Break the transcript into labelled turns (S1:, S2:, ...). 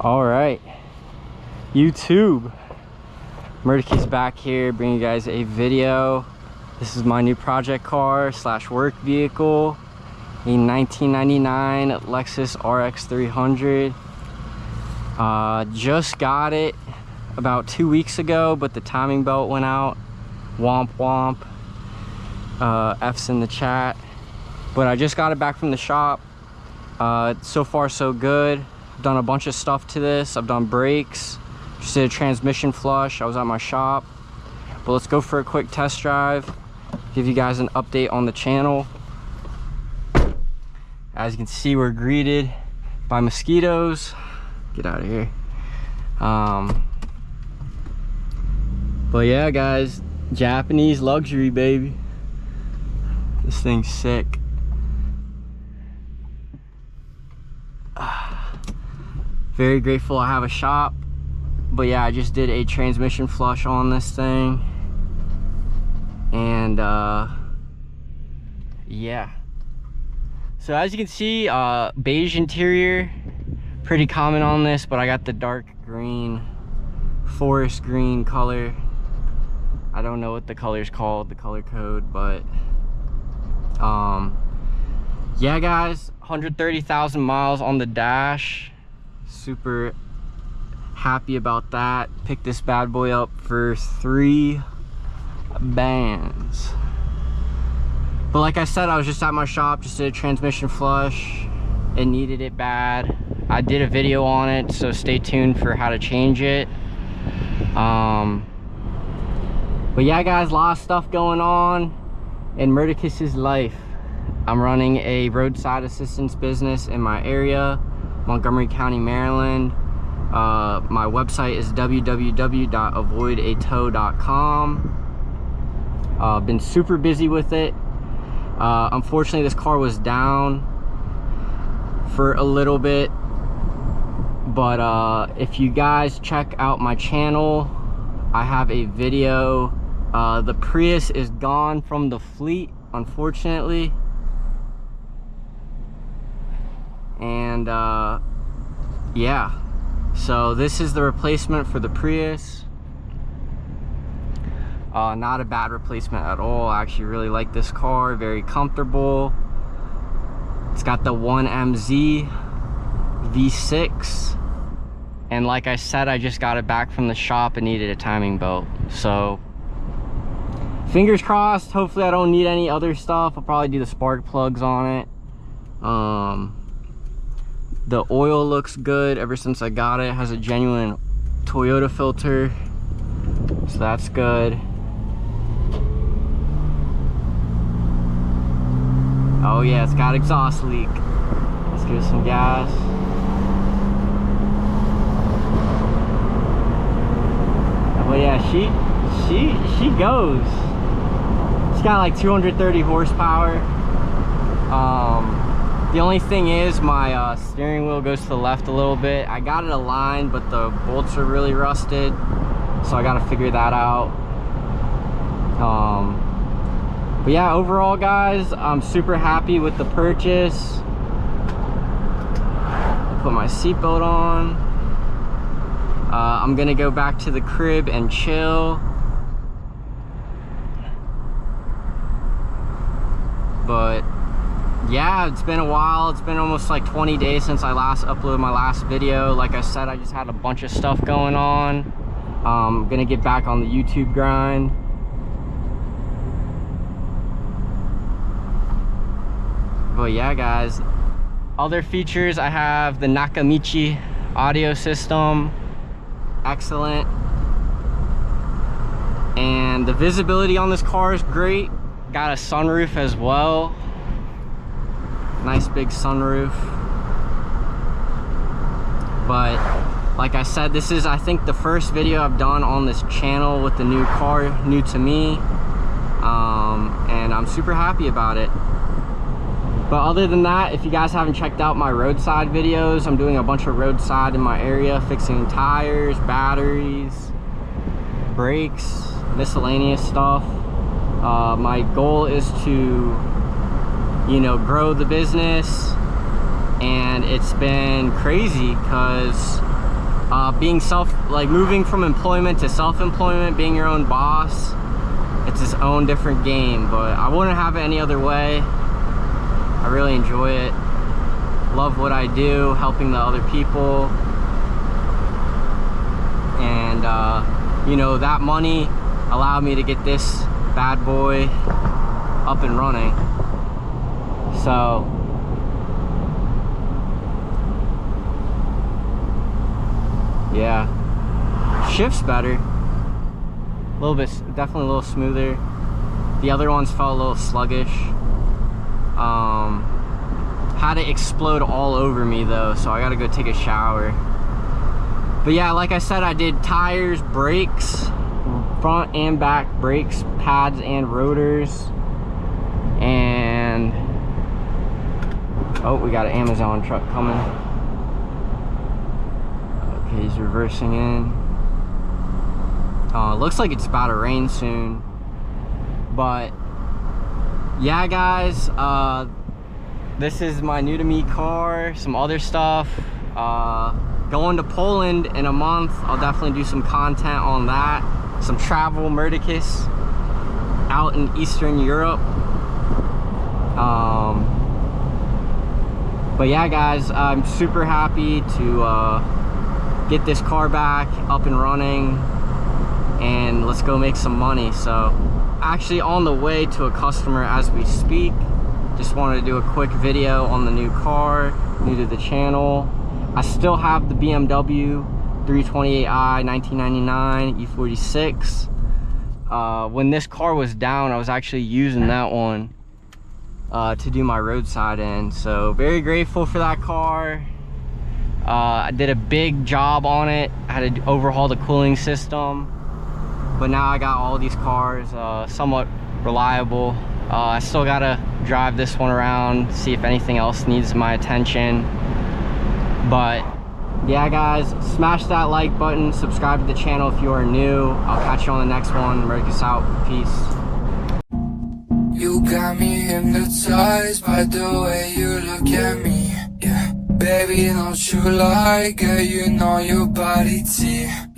S1: All right, YouTube, Murtacus back here bringing you guys a video. This is my new project car slash work vehicle, a 1999 Lexus RX300. Just got it about 2 weeks ago, but the timing belt went out. Womp womp. F's in the chat. But I just got it back from the shop. So far so good. I've done a bunch of stuff to this. I've done brakes, just did a transmission flush. I was at my shop. But let's go for a quick test drive, give you guys an update on the channel. As you can see, we're greeted by mosquitoes. Get out of here. But yeah, guys, Japanese luxury, baby. This thing's sick. Very grateful I have a shop. But yeah, I just did a transmission flush on this thing. And yeah. So as you can see, beige interior, pretty common on this, but I got the dark green, forest green color. I don't know what the color's called, the color code, but yeah, guys, 130,000 miles on the dash. Super happy about that. Picked this bad boy up for 3 bands. But like I said, I was just at my shop, just did a transmission flush. It needed it bad. I did a video on it, so stay tuned for how to change it. But yeah, guys, a lot of stuff going on in Murtacus's life. I'm running a roadside assistance business in my area, Montgomery County, Maryland. My website is www.avoidatow.com. Been super busy with it. Unfortunately, this car was down for a little bit, but if you guys check out my channel, I have a video. The Prius is gone from the fleet, unfortunately. And yeah, so this is the replacement for the Prius. Not a bad replacement at all. I actually really like this car, very comfortable. It's got the 1MZ V6, and like I said, I just got it back from the shop and needed a timing belt. So fingers crossed, hopefully I don't need any other stuff. I'll probably do the spark plugs on it. The oil looks good ever since I got it. It has a genuine Toyota filter, so that's good. Oh yeah, it's got exhaust leak. Let's give it some gas. But yeah, she goes. It's got like 230 horsepower. The only thing is my steering wheel goes to the left a little bit. I got it aligned, but the bolts are really rusted, so I got to figure that out. But yeah, overall, guys, I'm super happy with the purchase. Put my seatbelt on. I'm gonna go back to the crib and chill. But yeah, it's been a while. It's been almost like 20 days since I last uploaded my last video. Like I said, I just had a bunch of stuff going on. I'm gonna get back on the YouTube grind. But yeah, guys, other features, I have the Nakamichi audio system, excellent. And the visibility on this car is great. Got a sunroof as well. Nice big sunroof. But like I said, this is, I think, the first video I've done on this channel with the new car, new to me. And I'm super happy about it. But other than that, if you guys haven't checked out my roadside videos, I'm doing a bunch of roadside in my area, fixing tires, batteries, brakes, miscellaneous stuff. My goal is to, you know, grow the business, and it's been crazy because moving from employment to self-employment, being your own boss, it's its own different game, but I wouldn't have it any other way. I really enjoy it. Love what I do, helping the other people. And you know, that money allowed me to get this bad boy up and running. So yeah, shift's better, a little bit, definitely a little smoother. The other ones felt a little sluggish. Had it explode all over me though, so I gotta go take a shower. But yeah, like I said, I did tires, brakes, front and back brakes, pads and rotors. And oh, we got an Amazon truck coming. Okay, he's reversing in. Looks like it's about to rain soon. But yeah, guys, this is my new to me car. Some other stuff. Going to Poland in a month. I'll definitely do some content on that. Some travel, Murtacus, out in Eastern Europe. But yeah, guys, I'm super happy to get this car back up and running, and let's go make some money. So actually on the way to a customer as we speak. Just wanted to do a quick video on the new car, new to the channel. I still have the BMW 328i 1999 E46. When this car was down, I was actually using that one to do my roadside in. So very grateful for that car. I did a big job on it. I had to overhaul the cooling system, but now I got all these cars somewhat reliable. I still gotta drive this one around, see if anything else needs my attention. But yeah, guys, smash that like button, subscribe to the channel if you are new. I'll catch you on the next one. Murtacus out. Peace.
S2: You got me hypnotized by the way you look at me. Yeah, baby, don't you like it? You know your body T.